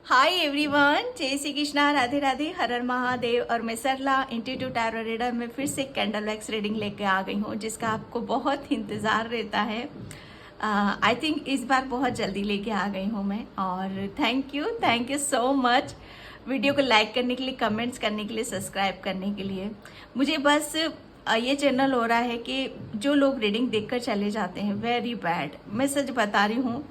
Hi everyone, जय श्री कृष्णा, राधे राधे, हर हर महादेव। और मैं सरला इंट्यूटिव टैरो रीडर में फिर से कैंडल वैक्स रीडिंग लेके आ गई हूँ, जिसका आपको बहुत इंतज़ार रहता है। आई थिंक इस बार बहुत जल्दी लेके आ गई हूँ मैं, और thank you so much video को लाइक करने के लिए, कमेंट्स करने के लिए, सब्सक्राइब करने के लिए। मुझे बस ये चैनल हो रहा है कि जो लोग रीडिंग देखकर चले जाते हैं, वेरी बैड। मैं सच बता रही हूँ,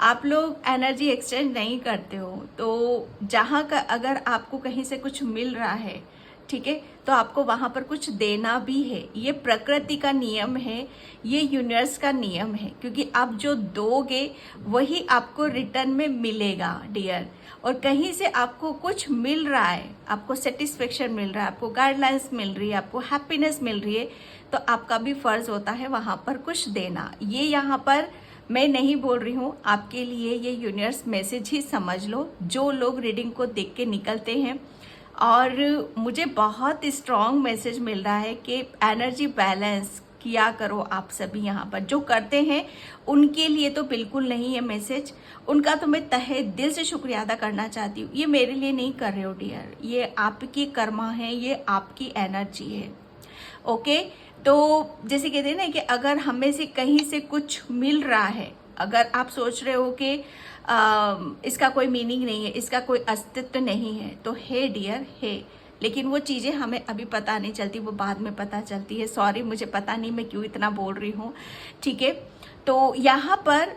आप लोग एनर्जी एक्सचेंज नहीं करते हो, तो जहाँ का अगर आपको कहीं से कुछ मिल रहा है, ठीक है, तो आपको वहाँ पर कुछ देना भी है। ये प्रकृति का नियम है, ये यूनिवर्स का नियम है, क्योंकि आप जो दोगे वही आपको रिटर्न में मिलेगा डियर। और कहीं से आपको कुछ मिल रहा है, आपको सेटिस्फेक्शन मिल रहा है, आपको गाइडलाइंस मिल रही है, आपको हैप्पीनेस मिल रही है, तो आपका भी फर्ज होता है वहाँ पर कुछ देना। ये यहाँ पर मैं नहीं बोल रही हूँ आपके लिए, ये यूनिवर्स मैसेज ही समझ लो, जो लोग रीडिंग को देख के निकलते हैं। और मुझे बहुत स्ट्रॉन्ग मैसेज मिल रहा है कि एनर्जी बैलेंस किया करो। आप सभी यहाँ पर जो करते हैं उनके लिए तो बिल्कुल नहीं है मैसेज, उनका तो मैं तहे दिल से शुक्रिया अदा करना चाहती हूँ। ये मेरे लिए नहीं कर रहे हो डियर, ये आपकी कर्मा है, ये आपकी एनर्जी है। ओके, तो जैसे कहते हैं ना कि अगर हमें से कहीं से कुछ मिल रहा है, अगर आप सोच रहे हो कि इसका कोई मीनिंग नहीं है, इसका कोई अस्तित्व नहीं है, तो हे डियर है, लेकिन वो चीज़ें हमें अभी पता नहीं चलती, वो बाद में पता चलती है। सॉरी, मुझे पता नहीं मैं क्यों इतना बोल रही हूँ, ठीक है। तो यहाँ पर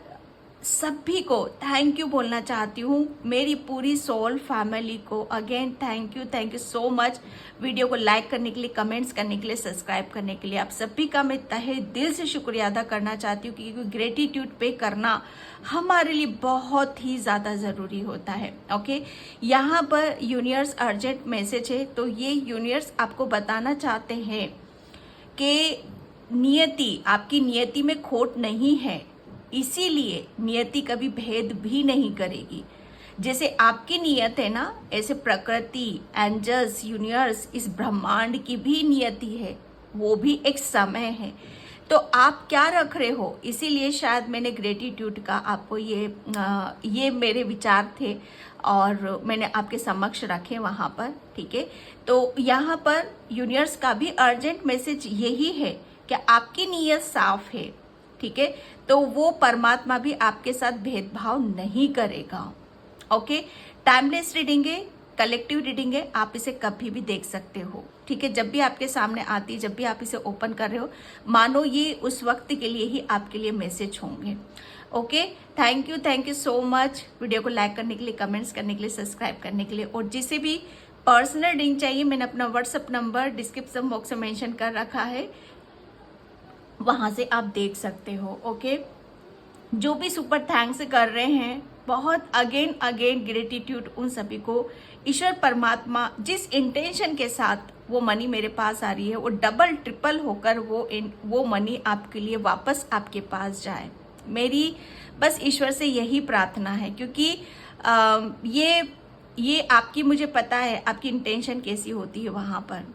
सभी को थैंक यू बोलना चाहती हूँ, मेरी पूरी सोल फैमिली को again thank you so much. Video को लाइक करने के लिए, कमेंट्स करने के लिए, सब्सक्राइब करने के लिए, आप सभी का मैं तहे दिल से शुक्रिया अदा करना चाहती हूँ, क्योंकि ग्रेटिट्यूड पे करना हमारे लिए बहुत ही ज़्यादा ज़रूरी होता है। ओके, यहाँ पर यूनिवर्स अर्जेंट मैसेज है, तो ये यूनिवर्स आपको बताना चाहते हैं कि नियति, आपकी नियति में खोट नहीं है, इसीलिए नियति कभी भेद भी नहीं करेगी। जैसे आपकी नियत है ना, ऐसे प्रकृति, एंजल्स, यूनिवर्स, इस ब्रह्मांड की भी नियति है, वो भी एक समय है। तो आप क्या रख रहे हो, इसीलिए शायद मैंने ग्रेटिट्यूड का आपको ये मेरे विचार थे और मैंने आपके समक्ष रखे वहाँ पर, ठीक है। तो यहाँ पर यूनिवर्स का भी अर्जेंट मैसेज यही है कि आपकी नीयत साफ है, ठीक है, तो वो परमात्मा भी आपके साथ भेदभाव नहीं करेगा। ओके, टाइमलेस रीडिंग है, कलेक्टिव रीडिंग है, आप इसे कभी भी देख सकते हो, ठीक है। जब भी आपके सामने आती है, जब भी आप इसे ओपन कर रहे हो, मानो ये उस वक्त के लिए ही आपके लिए मैसेज होंगे। Okay, thank you so much video को लाइक करने के लिए, कमेंट्स करने के लिए, सब्सक्राइब करने के लिए। और जिसे भी पर्सनल रीडिंग चाहिए, मैंने अपना व्हाट्सएप नंबर डिस्क्रिप्शन बॉक्स में मेंशन कर रखा है, वहां से आप देख सकते हो। ओके, जो भी सुपर थैंक्स कर रहे हैं, बहुत अगेन ग्रेटिट्यूड उन सभी को। ईश्वर परमात्मा जिस इंटेंशन के साथ वो मनी मेरे पास आ रही है, वो डबल ट्रिपल होकर वो मनी आपके लिए वापस आपके पास जाए। मेरी बस ईश्वर से यही प्रार्थना है, क्योंकि ये आपकी, मुझे पता है आपकी इंटेंशन कैसी होती है वहाँ पर।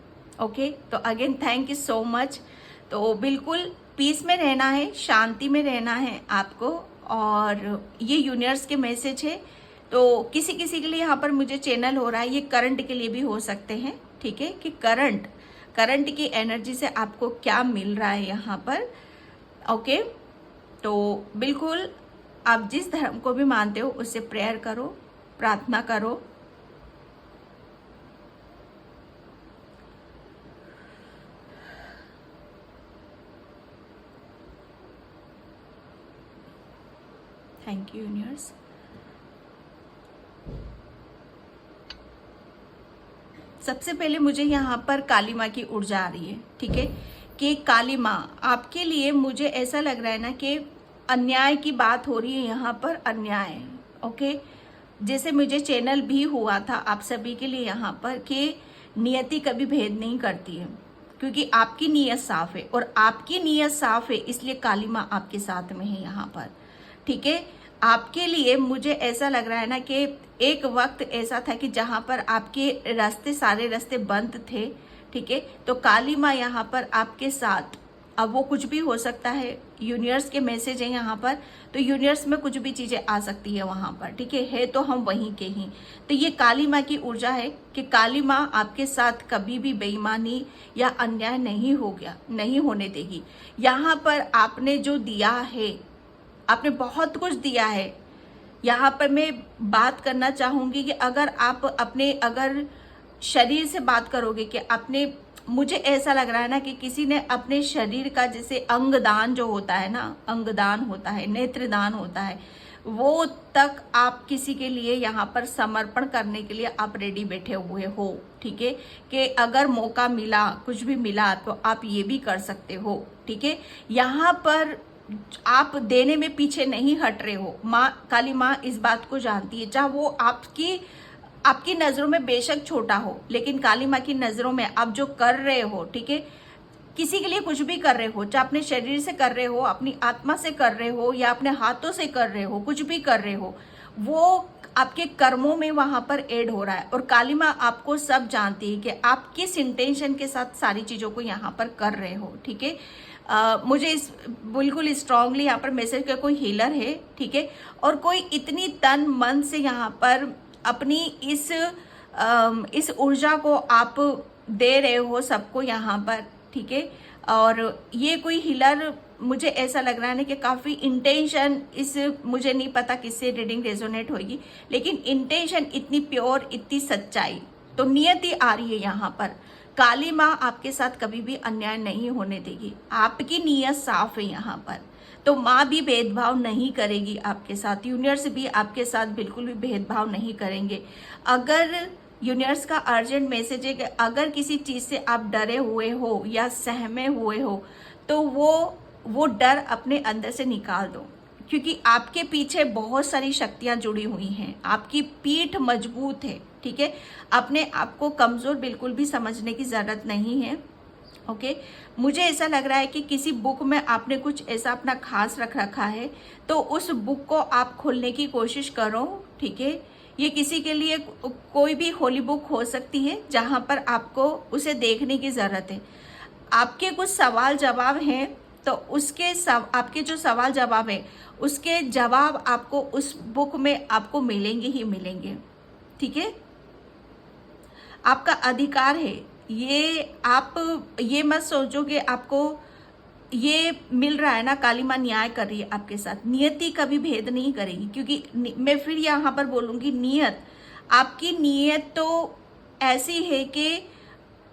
ओके, तो again thank you so much. तो बिल्कुल पीस में रहना है, शांति में रहना है आपको, और ये यूनिवर्स के मैसेज है। तो किसी किसी के लिए यहाँ पर मुझे चैनल हो रहा है, ये करंट के लिए भी हो सकते हैं, ठीक है, कि करंट की एनर्जी से आपको क्या मिल रहा है यहाँ पर। ओके, तो बिल्कुल आप जिस धर्म को भी मानते हो उससे प्रेयर करो, प्रार्थना करो। Thank you universe. सबसे पहले मुझे यहाँ पर काली माँ की ऊर्जा आ रही है, ठीक है, कि काली माँ आपके लिए, मुझे ऐसा लग रहा है ना कि अन्याय की बात हो रही है यहाँ पर, अन्याय। ओके, जैसे मुझे चैनल भी हुआ था आप सभी के लिए यहाँ पर, कि नियति कभी भेद नहीं करती है, क्योंकि आपकी नीयत साफ है, और आपकी नीयत साफ है इसलिए काली माँ आपके साथ में है यहाँ पर, ठीक है। आपके लिए मुझे ऐसा लग रहा है ना कि एक वक्त ऐसा था कि जहाँ पर आपके रास्ते, सारे रास्ते बंद थे, ठीक है, तो काली माँ यहाँ पर आपके साथ अब वो कुछ भी हो सकता है, यूनिवर्स के मैसेज है यहाँ पर, तो यूनिवर्स में कुछ भी चीजें आ सकती है वहां पर, ठीक है तो हम वहीं के ही। तो ये काली माँ की ऊर्जा है कि काली माँ आपके साथ कभी भी बेईमानी या अन्याय नहीं होने देगी। यहाँ पर आपने जो दिया है, आपने बहुत कुछ दिया है। यहाँ पर मैं बात करना चाहूंगी कि अगर आप अगर शरीर से बात करोगे कि आपने, मुझे ऐसा लग रहा है ना कि किसी ने अपने शरीर का, जैसे अंगदान जो होता है ना, अंगदान होता है, नेत्रदान होता है, वो तक आप किसी के लिए यहाँ पर समर्पण करने के लिए आप रेडी बैठे हुए हो, ठीक है कि अगर मौका मिला, कुछ भी मिला तो आप ये भी कर सकते हो, ठीक है। यहाँ पर आप देने में पीछे नहीं हट रहे हो। माँ काली माँ इस बात को जानती है, चाहे वो आपकी नजरों में बेशक छोटा हो, लेकिन काली माँ की नजरों में आप जो कर रहे हो, ठीक है, किसी के लिए कुछ भी कर रहे हो, चाहे अपने शरीर से कर रहे हो, अपनी आत्मा से कर रहे हो, या अपने हाथों से कर रहे हो, कुछ भी कर रहे हो, वो आपके कर्मों में वहां पर ऐड हो रहा है। और काली माँ आपको सब जानती है कि आप किस इंटेंशन के साथ सारी चीजों को यहाँ पर कर रहे हो, ठीक है। मुझे इस बिल्कुल स्ट्रांगली यहाँ पर मैसेज का कोई हीलर है, ठीक है, और कोई इतनी तन मन से यहाँ पर अपनी इस ऊर्जा को आप दे रहे हो सबको यहाँ पर, ठीक है। और ये कोई हीलर, मुझे ऐसा लग रहा है ना कि काफी इंटेंशन, मुझे नहीं पता किससे रीडिंग रेजोनेट होगी, लेकिन इंटेंशन इतनी प्योर, इतनी सच्चाई, तो नियति आ रही है यहाँ पर। काली माँ आपके साथ कभी भी अन्याय नहीं होने देगी, आपकी नीयत साफ है यहाँ पर। तो माँ भी भेदभाव नहीं करेगी आपके साथ, यूनिवर्स भी आपके साथ बिल्कुल भी भेदभाव नहीं करेंगे। अगर यूनिवर्स का अर्जेंट मैसेज है कि अगर किसी चीज से आप डरे हुए हो या सहमे हुए हो, तो वो डर अपने अंदर से निकाल दो, क्योंकि आपके पीछे बहुत सारी शक्तियां जुड़ी हुई हैं, आपकी पीठ मजबूत है, ठीक है। अपने आप को कमजोर बिल्कुल भी समझने की जरूरत नहीं है, ओके। मुझे ऐसा लग रहा है कि किसी बुक में आपने कुछ ऐसा अपना खास रख रखा है, तो उस बुक को आप खोलने की कोशिश करो, ठीक है। ये किसी के लिए कोई भी होली बुक हो सकती है, जहां पर आपको उसे देखने की जरूरत है। आपके कुछ सवाल जवाब हैं, तो आपके जो सवाल जवाब है, उसके जवाब आपको उस बुक में आपको मिलेंगे ही मिलेंगे, ठीक है। आपका अधिकार है ये, आप ये मत सोचो कि आपको ये मिल रहा है ना, काली माँ न्याय कर रही है आपके साथ, नियति कभी भेद नहीं करेगी। क्योंकि मैं फिर यहाँ पर बोलूंगी, नियत, आपकी नियत तो ऐसी है कि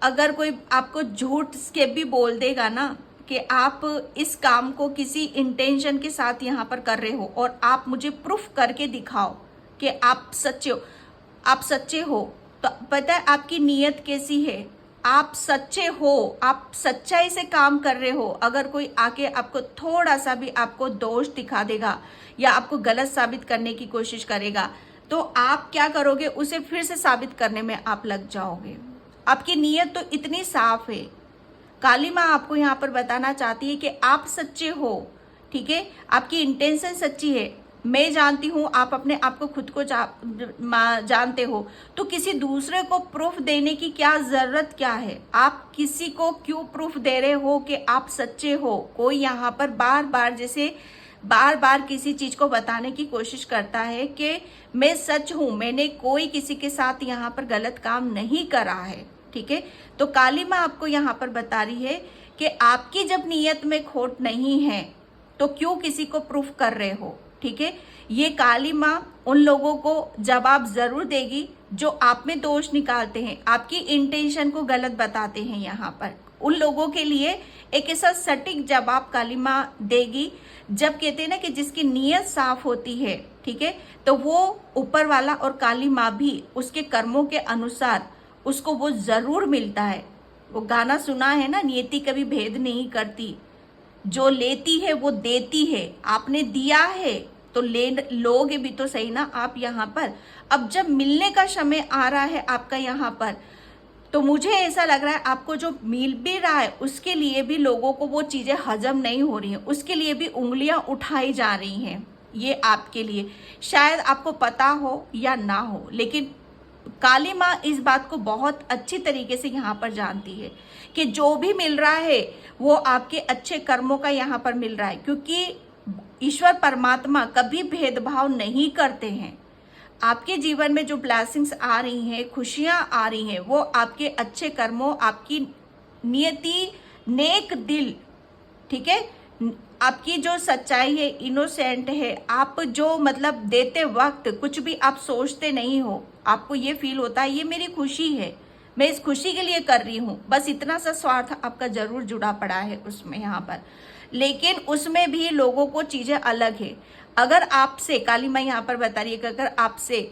अगर कोई आपको झूठ के भी बोल देगा ना कि आप इस काम को किसी इंटेंशन के साथ यहाँ पर कर रहे हो, और आप मुझे प्रूफ करके दिखाओ कि आप सच्चे हो, तो पता है आपकी नियत कैसी है, आप सच्चे हो, आप सच्चाई से काम कर रहे हो। अगर कोई आके आपको थोड़ा सा भी आपको दोष दिखा देगा या आपको गलत साबित करने की कोशिश करेगा, तो आप क्या करोगे, उसे फिर से साबित करने में आप लग जाओगे। आपकी नीयत तो इतनी साफ है। काली माँ आपको यहाँ पर बताना चाहती है कि आप सच्चे हो, ठीक है, आपकी इंटेंशन सच्ची है। मैं जानती हूँ, आप अपने आप को खुद को जानते हो, तो किसी दूसरे को प्रूफ देने की क्या जरूरत क्या है। आप किसी को क्यों प्रूफ दे रहे हो कि आप सच्चे हो। कोई यहाँ पर बार बार किसी चीज को बताने की कोशिश करता है कि मैं सच हूं, मैंने कोई किसी के साथ यहाँ पर गलत काम नहीं करा है, ठीक है। तो काली माँ आपको यहाँ पर बता रही है कि आपकी जब नीयत में खोट नहीं है, तो क्यों किसी को प्रूफ कर रहे हो, ठीक है। ये काली माँ उन लोगों को जवाब जरूर देगी जो आप में दोष निकालते हैं, आपकी इंटेंशन को गलत बताते हैं। यहाँ पर उन लोगों के लिए एक ऐसा सटीक जवाब काली माँ देगी, जब कहते हैं ना कि जिसकी नीयत साफ होती है, ठीक है, तो वो ऊपर वाला और काली माँ भी उसके कर्मों के अनुसार उसको वो जरूर मिलता है। वो गाना सुना है ना, नियति कभी भेद नहीं करती, जो लेती है वो देती है। आपने दिया है तो लोगे भी तो सही ना आप यहाँ पर। अब जब मिलने का समय आ रहा है आपका यहाँ पर, तो मुझे ऐसा लग रहा है आपको जो मिल भी रहा है उसके लिए भी लोगों को वो चीजें हजम नहीं हो रही हैं, उसके लिए भी उंगलियां उठाई जा रही हैं। ये आपके लिए शायद आपको पता हो या ना हो, लेकिन काली माँ इस बात को बहुत अच्छी तरीके से यहाँ पर जानती है कि जो भी मिल रहा है वो आपके अच्छे कर्मों का यहाँ पर मिल रहा है, क्योंकि ईश्वर परमात्मा कभी भेदभाव नहीं करते हैं। आपके जीवन में जो ब्लेसिंग्स आ रही हैं, खुशियां आ रही हैं, वो आपके अच्छे कर्मों, आपकी नियति, नेक दिल, ठीक है, आपकी जो सच्चाई है, इनोसेंट है, आप जो मतलब देते वक्त कुछ भी आप सोचते नहीं हो, आपको ये फील होता है ये मेरी खुशी है, मैं इस खुशी के लिए कर रही हूँ, बस इतना सा स्वार्थ आपका जरूर जुड़ा पड़ा है उसमें यहाँ पर। लेकिन उसमें भी लोगों को चीजें अलग है। अगर आपसे, काली माँ यहाँ पर बता रही है कि अगर आपसे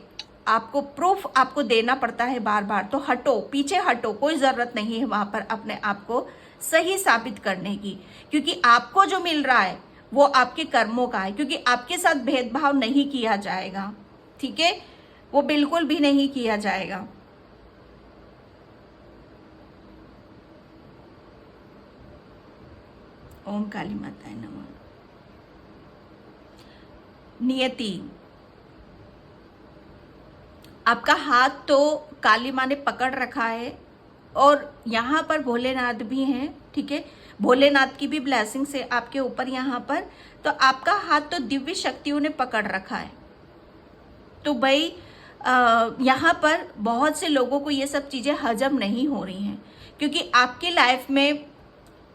आपको प्रूफ आपको देना पड़ता है बार बार, तो हटो, पीछे हटो, कोई जरूरत नहीं है वहां पर अपने आप को सही साबित करने की, क्योंकि आपको जो मिल रहा है वो आपके कर्मों का है, क्योंकि आपके साथ भेदभाव नहीं किया जाएगा, ठीक है, वो बिल्कुल भी नहीं किया जाएगा। ओम काली माताए नमः। नियति, आपका हाथ तो काली माँ ने पकड़ रखा है और यहाँ पर भोलेनाथ भी हैं, ठीक है, भोलेनाथ की भी ब्लेसिंग से आपके ऊपर यहाँ पर, तो आपका हाथ तो दिव्य शक्तियों ने पकड़ रखा है। तो भाई यहाँ पर बहुत से लोगों को ये सब चीजें हजम नहीं हो रही हैं, क्योंकि आपकी लाइफ में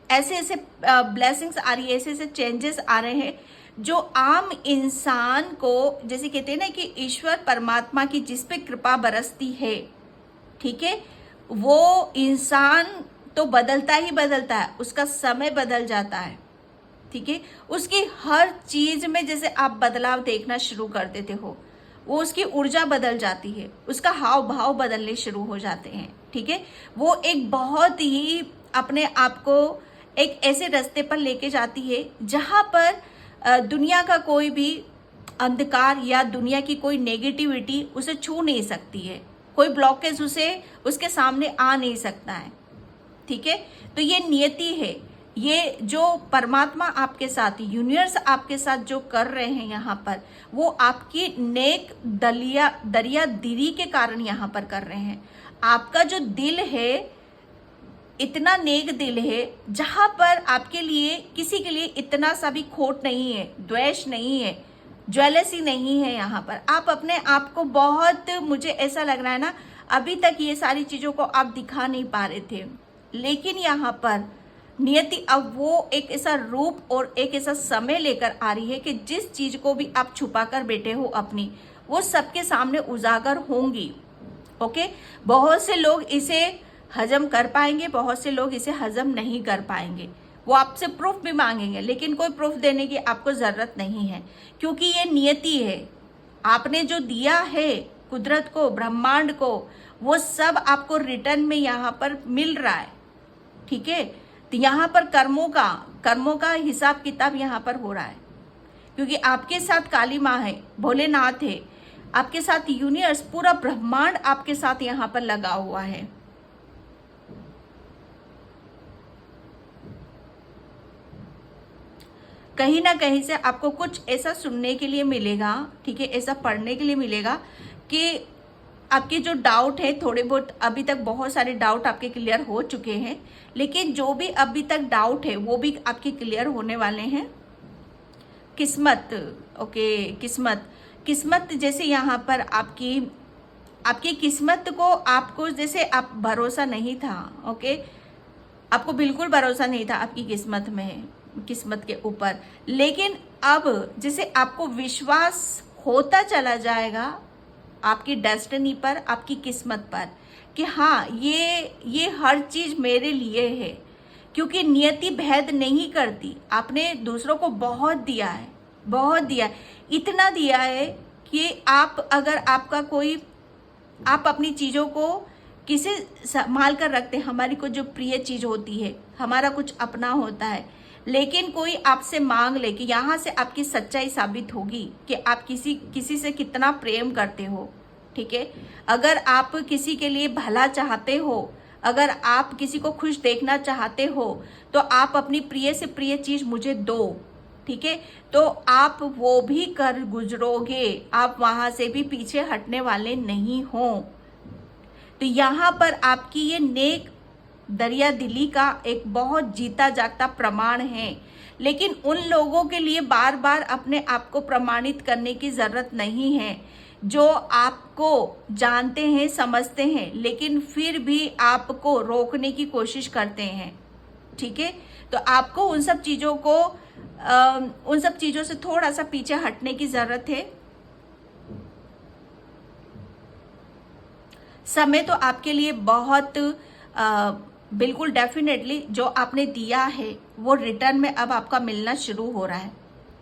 ऐसे ऐसे ब्लेसिंग्स आ रही है, ऐसे ऐसे चेंजेस आ रहे हैं जो आम इंसान को, जैसे कहते हैं ना कि ईश्वर परमात्मा की जिस पे कृपा बरसती है, ठीक है, वो इंसान तो बदलता ही बदलता है, उसका समय बदल जाता है, ठीक है, उसकी हर चीज में जैसे आप बदलाव देखना शुरू कर देते हो, वो उसकी ऊर्जा बदल जाती है, उसका हाव भाव बदलने शुरू हो जाते हैं, ठीक है, वो एक बहुत ही अपने आप को एक ऐसे रास्ते पर लेके जाती है जहां पर दुनिया का कोई भी अंधकार या दुनिया की कोई नेगेटिविटी उसे छू नहीं सकती है, कोई ब्लॉकेज उसे उसके सामने आ नहीं सकता है, ठीक है। तो ये नियति है, ये जो परमात्मा आपके साथ, यूनिवर्स आपके साथ जो कर रहे हैं यहाँ पर, वो आपकी नेक दरिया दिली के कारण यहाँ पर कर रहे हैं। आपका जो दिल है इतना नेक दिल है जहां पर आपके लिए किसी के लिए इतना सा भी खोट नहीं है, द्वेष नहीं है, ज्वेलसी नहीं है। यहाँ पर आप अपने आप को बहुत, मुझे ऐसा लग रहा है ना, अभी तक ये सारी चीजों को आप दिखा नहीं पा रहे थे, लेकिन यहाँ पर नियति अब वो एक ऐसा रूप और एक ऐसा समय लेकर आ रही है कि जिस चीज को भी आप छुपा कर बैठे हो अपनी, वो सबके सामने उजागर होंगी। ओके, बहुत से लोग इसे हजम कर पाएंगे, बहुत से लोग इसे हजम नहीं कर पाएंगे, वो आपसे प्रूफ भी मांगेंगे, लेकिन कोई प्रूफ देने की आपको जरूरत नहीं है, क्योंकि ये नियति है। आपने जो दिया है कुदरत को, ब्रह्मांड को, वो सब आपको रिटर्न में यहाँ पर मिल रहा है, ठीक है। तो यहाँ पर कर्मों का हिसाब किताब यहाँ पर हो रहा है, क्योंकि आपके साथ काली माँ है, भोलेनाथ है, आपके साथ यूनिवर्स, पूरा ब्रह्मांड आपके साथ यहाँ पर लगा हुआ है। कहीं ना कहीं से आपको कुछ ऐसा सुनने के लिए मिलेगा, ठीक है, ऐसा पढ़ने के लिए मिलेगा कि आपके जो डाउट है, थोड़े बहुत, अभी तक बहुत सारे डाउट आपके क्लियर हो चुके हैं, लेकिन जो भी अभी तक डाउट है वो भी आपके क्लियर होने वाले हैं। किस्मत, ओके, किस्मत जैसे यहाँ पर आपकी किस्मत को, आपको जैसे आप भरोसा नहीं था, ओके, आपको बिल्कुल भरोसा नहीं था आपकी किस्मत के ऊपर, लेकिन अब जैसे आपको विश्वास होता चला जाएगा आपकी डेस्टिनी पर, आपकी किस्मत पर, कि हाँ ये हर चीज मेरे लिए है, क्योंकि नियति भेद नहीं करती। आपने दूसरों को बहुत दिया है, इतना दिया है कि आप, अगर आपका कोई, आप अपनी चीजों को किसे संभाल कर रखते हैं, हमारी कुछ जो प्रिय चीज होती है, हमारा कुछ अपना होता है, लेकिन कोई आपसे मांग ले कि यहाँ से आपकी सच्चाई साबित होगी कि आप किसी से कितना प्रेम करते हो, ठीक है। अगर आप किसी के लिए भला चाहते हो, अगर आप किसी को खुश देखना चाहते हो, तो आप अपनी प्रिय से प्रिय चीज मुझे दो, ठीक है, तो आप वो भी कर गुजरोगे, आप वहां से भी पीछे हटने वाले नहीं हो, तो यहाँ पर आपकी ये नेक दरिया दिली का एक बहुत जीता जागता प्रमाण है। लेकिन उन लोगों के लिए बार बार अपने आप को प्रमाणित करने की जरूरत नहीं है जो आपको जानते हैं, समझते हैं, लेकिन फिर भी आपको रोकने की कोशिश करते हैं। ठीक है, तो आपको उन सब चीजों से थोड़ा सा पीछे हटने की जरूरत है। समय तो आपके लिए बहुत बिल्कुल डेफिनेटली जो आपने दिया है वो रिटर्न में अब आपका मिलना शुरू हो रहा है।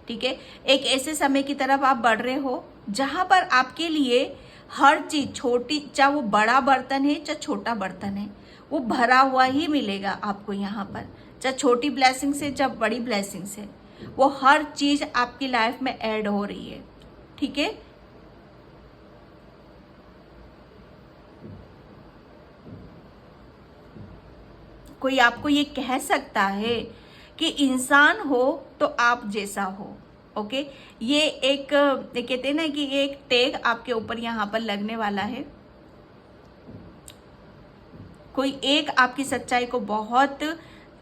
ठीक है, एक ऐसे समय की तरफ आप बढ़ रहे हो जहां पर आपके लिए हर चीज, छोटी चाहे वो बड़ा बर्तन है चाहे छोटा बर्तन है, वो भरा हुआ ही मिलेगा आपको यहाँ पर। चाहे छोटी ब्लेसिंग से चाहे बड़ी ब्लेसिंग से, वो हर चीज आपकी लाइफ में ऐड हो रही है। ठीक है, कोई आपको ये कह सकता है कि इंसान हो तो आप जैसा हो। ओके, ये एक कहते हैं ना कि ये एक टैग आपके ऊपर यहाँ पर लगने वाला है। कोई एक आपकी सच्चाई को बहुत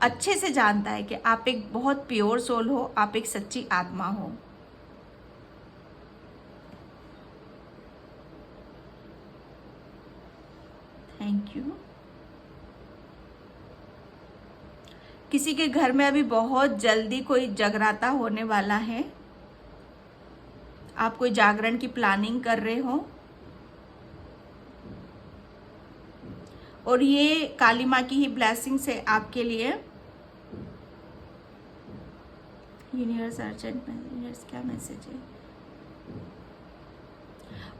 अच्छे से जानता है कि आप एक बहुत प्योर सोल हो, आप एक सच्ची आत्मा हो। Thank you. किसी के घर में अभी बहुत जल्दी कोई जगराता होने वाला है। आप कोई जागरण की प्लानिंग कर रहे हो और ये काली माँ की ही ब्लेसिंग्स है आपके लिए। यूनिवर्स अर्जेंट यूनिवर्स क्या मैसेज है?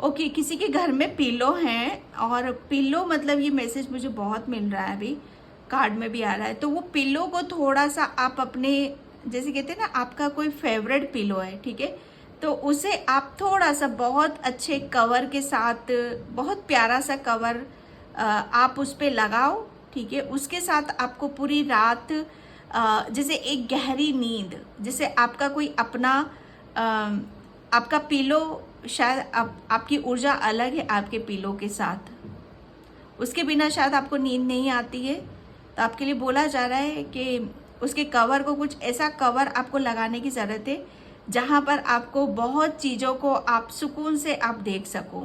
ओके, किसी के घर में पिलो हैं और पिलो मतलब ये मैसेज मुझे बहुत मिल रहा है, अभी कार्ड में भी आ रहा है। तो वो पिलो को थोड़ा सा आप अपने, जैसे कहते हैं ना आपका कोई फेवरेट पिलो है, ठीक है, तो उसे आप थोड़ा सा बहुत अच्छे कवर के साथ, बहुत प्यारा सा कवर आप उस पर लगाओ। ठीक है, उसके साथ आपको पूरी रात जैसे एक गहरी नींद, जैसे आपका कोई अपना आपका पिलो, शायद आपकी ऊर्जा अलग है आपके पिलो के साथ, उसके बिना शायद आपको नींद नहीं आती है। तो आपके लिए बोला जा रहा है कि उसके कवर को, कुछ ऐसा कवर आपको लगाने की ज़रूरत है जहाँ पर आपको बहुत चीज़ों को आप सुकून से आप देख सको।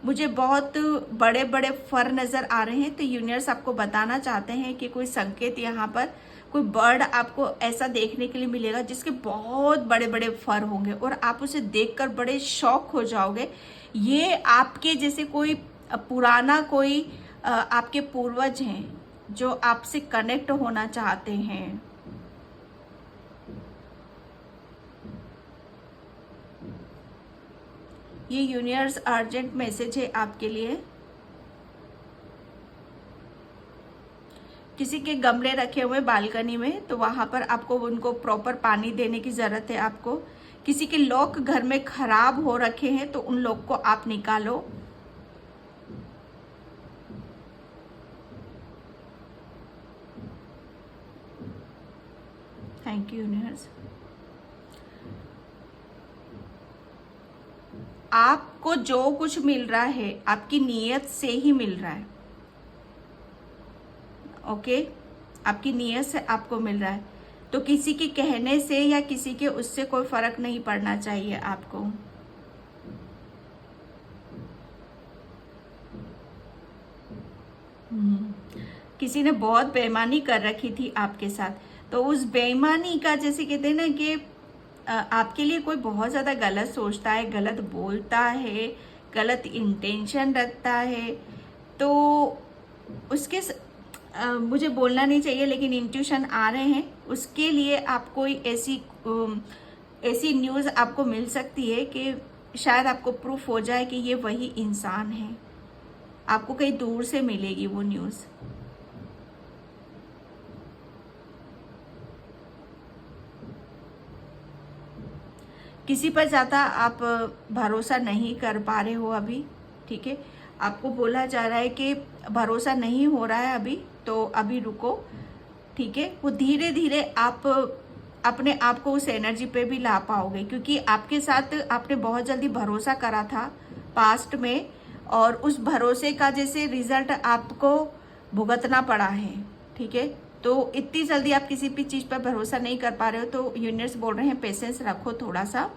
मुझे बहुत बड़े बड़े फर नज़र आ रहे हैं, तो यूनिवर्स आपको बताना चाहते हैं कि कोई संकेत, यहाँ पर कोई बर्ड आपको ऐसा देखने के लिए मिलेगा जिसके बहुत बड़े बड़े फर होंगे और आप उसे देखकर बड़े शॉक हो जाओगे। ये आपके जैसे कोई पुराना कोई आपके पूर्वज हैं जो आपसे कनेक्ट होना चाहते हैं। ये यूनिवर्स अर्जेंट मैसेज है आपके लिए। किसी के गमले रखे हुए बालकनी में, तो वहां पर आपको उनको प्रॉपर पानी देने की जरूरत है। आपको किसी के लॉक घर में खराब हो रखे हैं, तो उन लॉक को आप निकालो। Thank you universe. आपको जो कुछ मिल रहा है आपकी नीयत से ही मिल रहा है। ओके, आपकी नीयत से आपको मिल रहा है, तो किसी के कहने से या किसी के उससे कोई फर्क नहीं पड़ना चाहिए आपको। किसी ने बहुत बेईमानी कर रखी थी आपके साथ, तो उस बेईमानी का, जैसे कहते हैं ना कि आपके लिए कोई बहुत ज़्यादा गलत सोचता है, गलत बोलता है, गलत इंटेंशन रखता है, तो उसके मुझे बोलना नहीं चाहिए लेकिन इंट्यूशन आ रहे हैं, उसके लिए आप कोई ऐसी न्यूज़ आपको मिल सकती है कि शायद आपको प्रूफ हो जाए कि ये वही इंसान है। आपको कहीं दूर से मिलेगी वो न्यूज़। किसी पर ज़्यादा आप भरोसा नहीं कर पा रहे हो अभी। ठीक है, आपको बोला जा रहा है कि भरोसा नहीं हो रहा है अभी, तो अभी रुको। ठीक है, वो धीरे धीरे आप अपने आप को उस एनर्जी पे भी ला पाओगे, क्योंकि आपके साथ आपने बहुत जल्दी भरोसा करा था पास्ट में, और उस भरोसे का जैसे रिजल्ट आपको भुगतना पड़ा है, ठीक है। तो इतनी जल्दी आप किसी भी चीज़ पर भरोसा नहीं कर पा रहे हो, तो यूनिवर्स बोल रहे हैं पेशेंस रखो थोड़ा सा।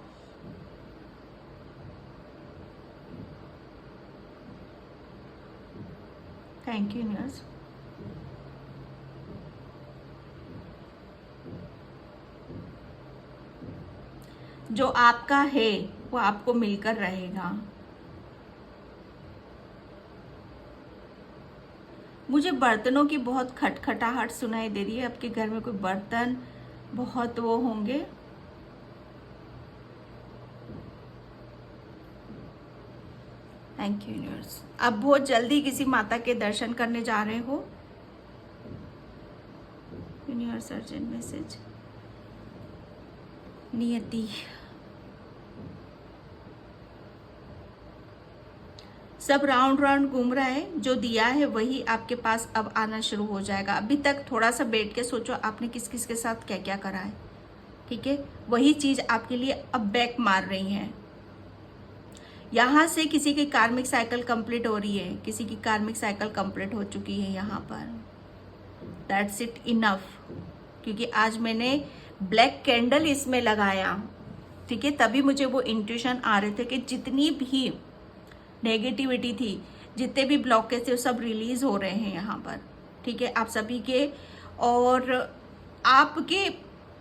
Thank you universe. जो आपका है वो आपको मिलकर रहेगा। मुझे बर्तनों की बहुत खटखटाहट सुनाई दे रही है। आपके घर में कोई बर्तन बहुत वो होंगे। Thank you universe. आप बहुत जल्दी किसी माता के दर्शन करने जा रहे हो। Universe urgent message. नियति। सब राउंड राउंड घूम रहा है। जो दिया है वही आपके पास अब आना शुरू हो जाएगा। अभी तक थोड़ा सा बैठ के सोचो आपने किस किस के साथ क्या क्या करा है, ठीक है। वही चीज आपके लिए अब बैक मार रही है। यहाँ से किसी की कार्मिक साइकिल कंप्लीट हो रही है, किसी की कार्मिक साइकिल कंप्लीट हो चुकी है यहाँ पर। That's it enough. क्योंकि आज मैंने ब्लैक कैंडल इसमें लगाया, ठीक है, तभी मुझे वो इंट्यूशन आ रहे थे कि जितनी भी नेगेटिविटी थी, जितने भी ब्लॉकेज थे, वो सब रिलीज हो रहे हैं यहाँ पर, ठीक है, आप सभी के। और आपके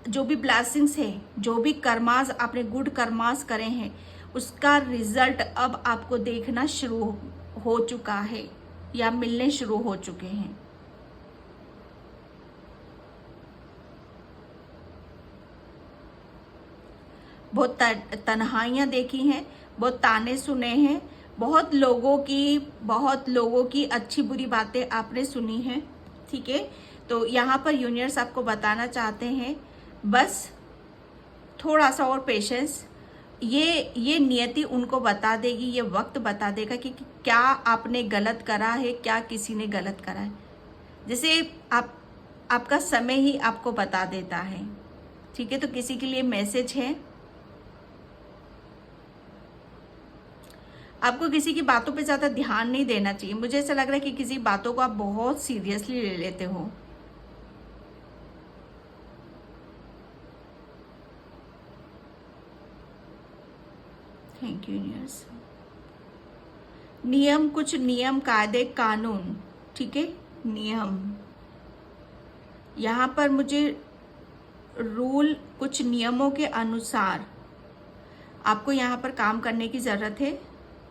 जो भी ब्लेसिंग्स है, जो भी कर्मास आपने गुड कर्मास करे हैं, उसका रिजल्ट अब आपको देखना शुरू हो चुका है या मिलने शुरू हो चुके हैं। बहुत तन्हाइयाँ देखी हैं, बहुत ताने सुने हैं, बहुत लोगों की अच्छी बुरी बातें आपने सुनी हैं, ठीक है। तो यहाँ पर यूनिवर्स आपको बताना चाहते हैं बस थोड़ा सा और पेशेंस। ये नियति उनको बता देगी, ये वक्त बता देगा कि क्या आपने गलत करा है, क्या किसी ने गलत करा है। जैसे आपका समय ही आपको बता देता है, ठीक है। तो किसी के लिए मैसेज है, आपको किसी की बातों पे ज्यादा ध्यान नहीं देना चाहिए। मुझे ऐसा लग रहा है कि किसी बातों को आप बहुत सीरियसली ले लेते हो। Thank you universe. नियम, कुछ नियम, कायदे, कानून, ठीक है, नियम। यहाँ पर मुझे रूल, कुछ नियमों के अनुसार आपको यहाँ पर काम करने की जरूरत है।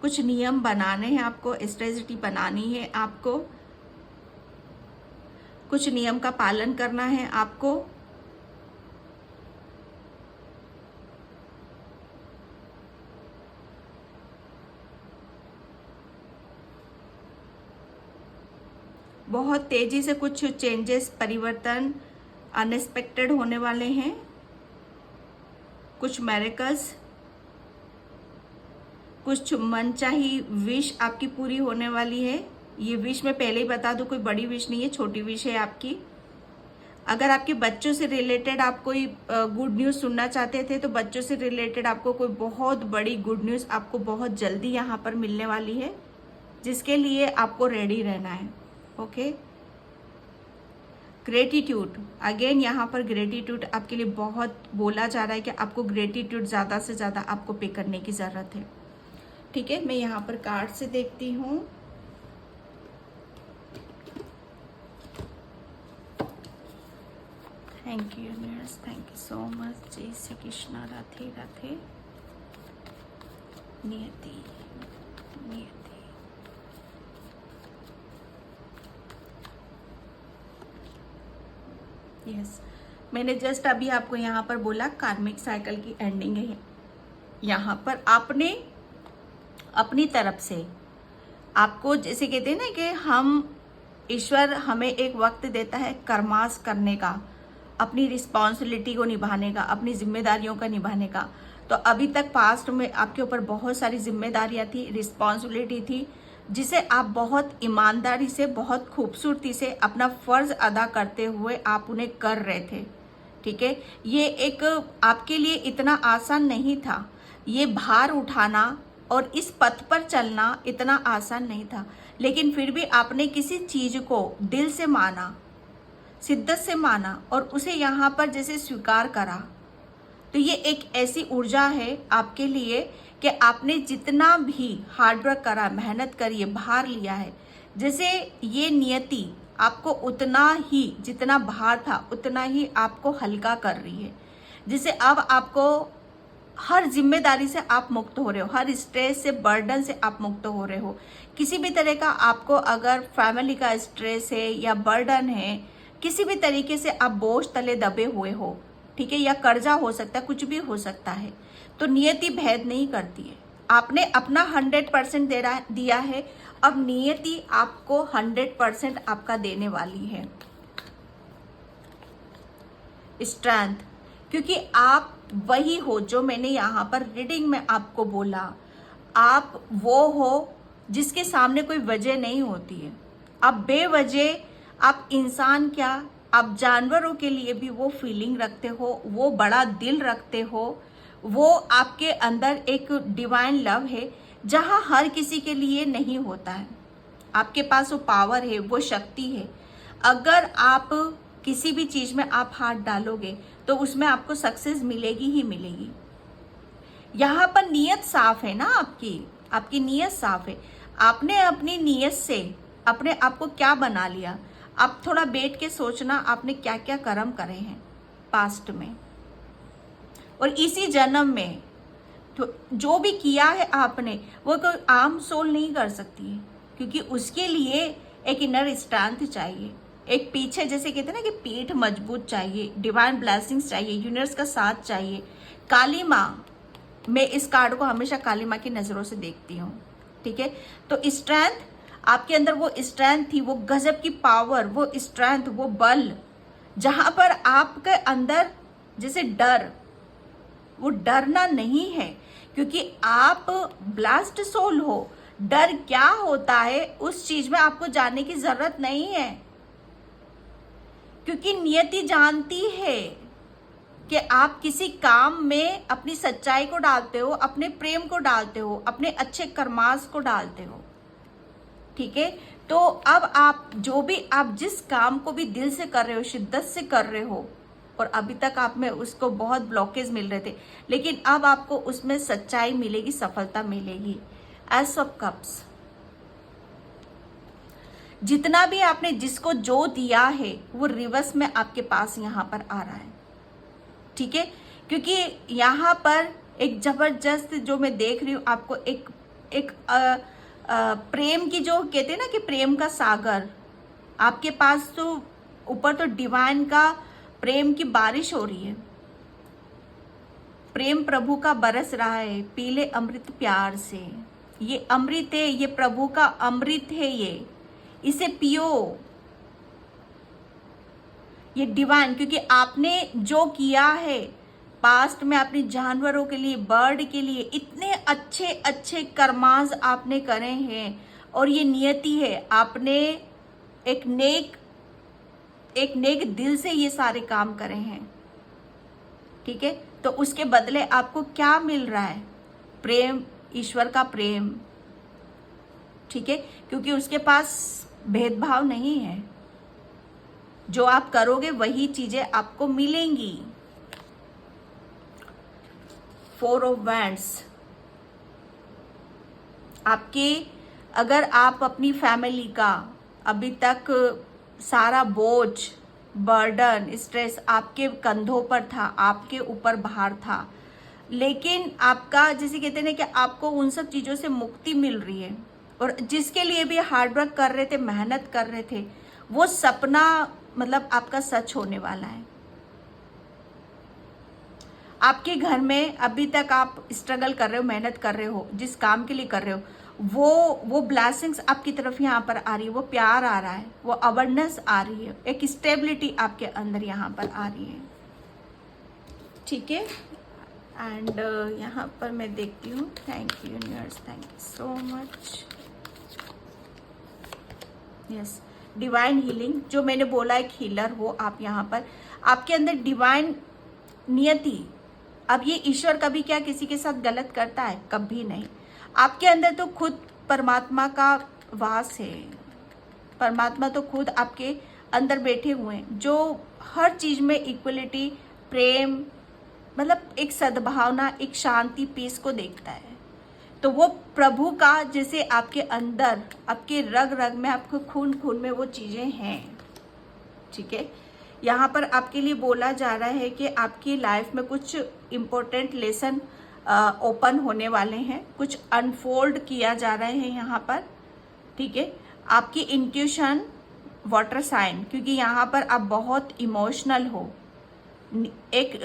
कुछ नियम बनाने हैं आपको, स्ट्रेटजी बनानी है आपको, कुछ नियम का पालन करना है आपको। बहुत तेजी से कुछ चेंजेस, परिवर्तन अनएक्सपेक्टेड होने वाले हैं। कुछ मैरेकल्स, कुछ मनचाही विश आपकी पूरी होने वाली है। ये विश मैं पहले ही बता दूं, कोई बड़ी विश नहीं है, छोटी विश है आपकी। अगर आपके बच्चों से रिलेटेड आप कोई गुड न्यूज़ सुनना चाहते थे, तो बच्चों से रिलेटेड आपको कोई बहुत बड़ी गुड न्यूज़ आपको बहुत जल्दी यहाँ पर मिलने वाली है, जिसके लिए आपको रेडी रहना है, ओके। ग्रेटिट्यूड, अगेन यहाँ पर ग्रेटिट्यूड आपके लिए बहुत बोला जा रहा है कि आपको ग्रेटिट्यूड ज़्यादा से ज़्यादा आपको पे करने की ज़रूरत है, ठीक है। मैं यहाँ पर कार्ड से देखती हूँ। Thank you universe, thank you so much. जय श्री कृष्णा। राधे राधे। नियति, नियति। यस, मैंने जस्ट अभी आपको यहाँ पर बोला कार्मिक साइकिल की एंडिंग है। यहाँ पर आपने अपनी तरफ से आपको, जैसे कहते हैं ना कि हम, ईश्वर हमें एक वक्त देता है कर्मास करने का, अपनी रिस्पॉन्सिबिलिटी को निभाने का, अपनी जिम्मेदारियों का निभाने का। तो अभी तक पास्ट में आपके ऊपर बहुत सारी जिम्मेदारियां थी, रिस्पॉन्सिबिलिटी थी, जिसे आप बहुत ईमानदारी से, बहुत खूबसूरती से अपना फर्ज अदा करते हुए आप उन्हें कर रहे थे, ठीक है। ये एक आपके लिए इतना आसान नहीं था। ये भार उठाना और इस पथ पर चलना इतना आसान नहीं था, लेकिन फिर भी आपने किसी चीज को दिल से माना, शिद्दत से माना और उसे यहाँ पर जैसे स्वीकार करा। तो ये एक ऐसी ऊर्जा है आपके लिए कि आपने जितना भी हार्डवर्क करा, मेहनत करी है, भार लिया है, जैसे ये नियति आपको उतना ही, जितना भार था उतना ही आपको हल्का कर रही है। जिसे अब आपको हर जिम्मेदारी से आप मुक्त हो रहे हो, हर स्ट्रेस से, बर्डन से आप मुक्त हो रहे हो। किसी भी तरह का आपको अगर फैमिली का स्ट्रेस है या बर्डन है, किसी भी तरीके से आप बोझ तले दबे हुए हो, ठीक है, या कर्जा हो सकता है, कुछ भी हो सकता है, तो नियति भेद नहीं करती है। आपने अपना 100% दिया है, अब नियति आपको 100% आपका देने वाली है। स्ट्रेंथ, क्योंकि आप वही हो जो मैंने यहाँ पर रीडिंग में आपको बोला। आप वो हो जिसके सामने कोई वजह नहीं होती है। आप बेवजह, आप इंसान क्या, आप जानवरों के लिए भी वो फीलिंग रखते हो, वो बड़ा दिल रखते हो। वो आपके अंदर एक डिवाइन लव है जहाँ हर किसी के लिए नहीं होता है। आपके पास वो पावर है, वो शक्ति है। अगर आप किसी भी चीज में आप हाथ डालोगे तो उसमें आपको सक्सेस मिलेगी ही मिलेगी। यहाँ पर नीयत साफ है ना, आपकी नीयत साफ है। आपने अपनी नीयत से अपने आप को क्या बना लिया। आप थोड़ा बैठ के सोचना, आपने क्या क्या कर्म करे हैं पास्ट में और इसी जन्म में। तो जो भी किया है आपने, वो कोई आम सोल नहीं कर सकती है, क्योंकि उसके लिए एक इनर स्ट्रेंथ चाहिए, एक पीछे जैसे कहते हैं ना कि पीठ मजबूत चाहिए, डिवाइन ब्लेसिंग्स चाहिए, यूनिवर्स का साथ चाहिए। काली माँ, मैं इस कार्ड को हमेशा काली माँ की नज़रों से देखती हूँ, ठीक है। तो स्ट्रेंथ, आपके अंदर वो स्ट्रेंथ थी, वो गजब की पावर, वो स्ट्रेंथ, वो बल, जहाँ पर आपके अंदर जैसे डर, वो डरना नहीं है, क्योंकि आप ब्लास्ट सोल हो। डर क्या होता है उस चीज में आपको जानने की जरूरत नहीं है, क्योंकि नियति जानती है कि आप किसी काम में अपनी सच्चाई को डालते हो, अपने प्रेम को डालते हो, अपने अच्छे कर्मास को डालते हो, ठीक है। तो अब आप जो भी, आप जिस काम को भी दिल से कर रहे हो, शिद्दत से कर रहे हो, और अभी तक आप में उसको बहुत ब्लॉकेज मिल रहे थे, लेकिन अब आपको उसमें सच्चाई मिलेगी, सफलता मिलेगी। एस ऑफ कप्स, जितना भी आपने जिसको जो दिया है वो रिवर्स में आपके पास यहाँ पर आ रहा है, ठीक है। क्योंकि यहाँ पर एक जबरदस्त जो मैं देख रही हूँ आपको, एक प्रेम की, जो कहते हैं ना कि प्रेम का सागर आपके पास, तो ऊपर तो डिवाइन का प्रेम की बारिश हो रही है, प्रेम प्रभु का बरस रहा है पीले अमृत प्यार से। ये अमृत है, ये प्रभु का अमृत है, ये इसे पियो, ये डिवाइन। क्योंकि आपने जो किया है पास्ट में, अपने जानवरों के लिए, बर्ड के लिए, इतने अच्छे अच्छे कर्मास आपने करे हैं, और ये नियति है, आपने एक नेक दिल से ये सारे काम करे हैं, ठीक है। तो उसके बदले आपको क्या मिल रहा है? प्रेम, ईश्वर का प्रेम, ठीक है। क्योंकि उसके पास भेदभाव नहीं है, जो आप करोगे वही चीजें आपको मिलेंगी। 4 ऑफ वैंड्स, आपके, अगर आप अपनी फैमिली का अभी तक सारा बोझ, बर्डन, स्ट्रेस आपके कंधों पर था, आपके ऊपर भार था, लेकिन आपका, जैसे कहते हैं ना कि आपको उन सब चीज़ों से मुक्ति मिल रही है, और जिसके लिए भी हार्डवर्क कर रहे थे, मेहनत कर रहे थे, वो सपना मतलब आपका सच होने वाला है। आपके घर में अभी तक आप स्ट्रगल कर रहे हो, मेहनत कर रहे हो, जिस काम के लिए कर रहे हो, वो ब्लेसिंग्स आपकी तरफ यहाँ पर आ रही है, वो प्यार आ रहा है, वो अवेयरनेस आ रही है, एक स्टेबिलिटी आपके अंदर यहाँ पर आ रही है, ठीक है। एंड यहाँ पर मैं देखती हूँ, thank you universe, thank you so much. Yes, divine healing, जो मैंने बोला एक हीलर हो आप यहाँ पर, आपके अंदर डिवाइन नियति। अब ये ईश्वर कभी क्या किसी के साथ गलत करता है? कभी नहीं। आपके अंदर तो खुद परमात्मा का वास है, परमात्मा तो खुद आपके अंदर बैठे हुए हैं, जो हर चीज में इक्वलिटी, प्रेम, मतलब एक सद्भावना, एक शांति, पीस को देखता है। तो वो प्रभु का जैसे आपके अंदर, आपके रग रग में, आपके खून खून में वो चीजें हैं। ठीक है, यहाँ पर आपके लिए बोला जा रहा है कि आपकी लाइफ में कुछ इम्पोर्टेंट लेसन ओपन होने वाले हैं, कुछ अनफोल्ड किया जा रहा है यहाँ पर। ठीक है, आपकी इंट्यूशन, वाटर साइन, क्योंकि यहाँ पर आप बहुत इमोशनल हो, एक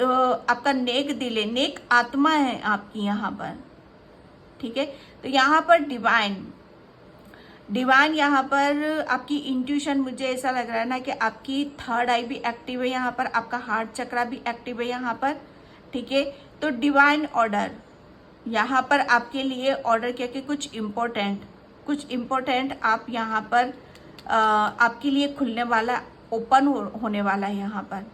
आपका नेक दिल है, नेक आत्मा है आपकी यहाँ पर। ठीक है, तो यहाँ पर डिवाइन यहाँ पर आपकी इंट्यूशन, मुझे ऐसा लग रहा है ना कि आपकी थर्ड आई भी एक्टिव है यहाँ पर, आपका हार्ट चक्रा भी एक्टिव है यहाँ पर। ठीक है, तो डिवाइन ऑर्डर यहाँ पर आपके लिए ऑर्डर किया कि कुछ इम्पोर्टेंट आप यहाँ पर आपके लिए खुलने वाला, ओपन होने वाला है यहाँ पर।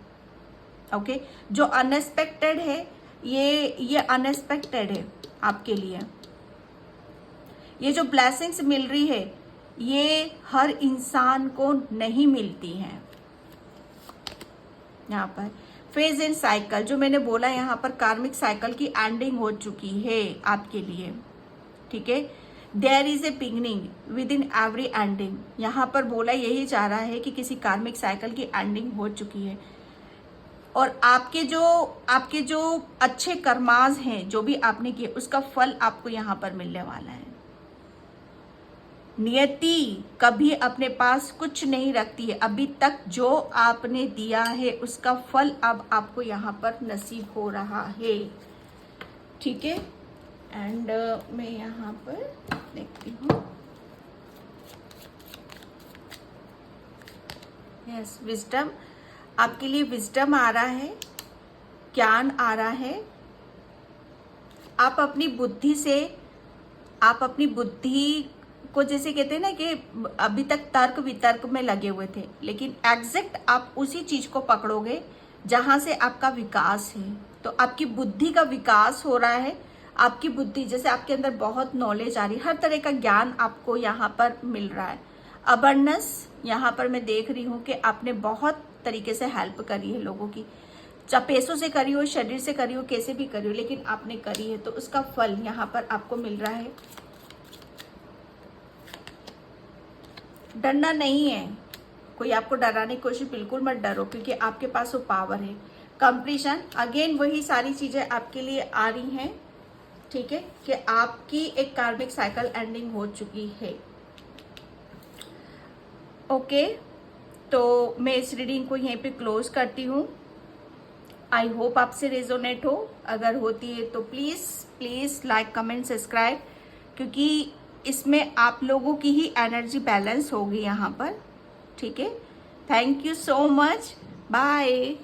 ओके, जो अनएक्सपेक्टेड है, ये अनएक्सपेक्टेड है आपके लिए। ये जो ब्लेसिंग्स मिल रही है, ये हर इंसान को नहीं मिलती हैं। यहाँ पर फेज एंड साइकिल, जो मैंने बोला यहाँ पर कार्मिक साइकिल की एंडिंग हो चुकी है आपके लिए। ठीक है, there is a beginning within every ending, यहाँ पर बोला यही जा रहा है कि किसी कार्मिक साइकिल की एंडिंग हो चुकी है, और आपके जो अच्छे कर्माज हैं, जो भी आपने किए, उसका फल आपको यहाँ पर मिलने वाला है। नियति कभी अपने पास कुछ नहीं रखती है, अभी तक जो आपने दिया है उसका फल अब आपको यहाँ पर नसीब हो रहा है। ठीक है, एंड मैं यहाँ पर देखती हूँ, यस, विजडम, आपके लिए विजडम आ रहा है, ज्ञान आ रहा है। आप अपनी बुद्धि को, जैसे कहते हैं ना कि अभी तक तर्क वितर्क में लगे हुए थे, लेकिन एग्जैक्ट आप उसी चीज को पकड़ोगे जहां से आपका विकास है। तो आपकी बुद्धि का विकास हो रहा है। आपकी बुद्धि, जैसे आपके अंदर बहुत नॉलेज आ रही है, हर तरह का ज्ञान आपको यहाँ पर मिल रहा है। अबंडेंस यहाँ पर मैं देख रही हूँ कि आपने बहुत तरीके से हेल्प करी है लोगों की, चाहे पैसों से करी हो, शरीर से करी हो, कैसे भी करी हो, लेकिन आपने करी है, तो उसका फल यहाँ पर आपको मिल रहा है। डरना नहीं है, कोई आपको डराने की कोशिश, बिल्कुल मत डरो, क्योंकि आपके पास वो पावर है। कंप्लीशन, अगेन वही सारी चीजें आपके लिए आ रही हैं। ठीक है, कि आपकी एक कार्मिक साइकिल एंडिंग हो चुकी है। ओके, तो मैं इस रीडिंग को यहीं पे क्लोज करती हूँ। आई होप आपसे रेजोनेट हो, अगर होती है तो प्लीज लाइक, कमेंट, सब्सक्राइब, क्योंकि इसमें आप लोगों की ही एनर्जी बैलेंस होगी यहाँ पर। ठीक है, thank you so much, bye.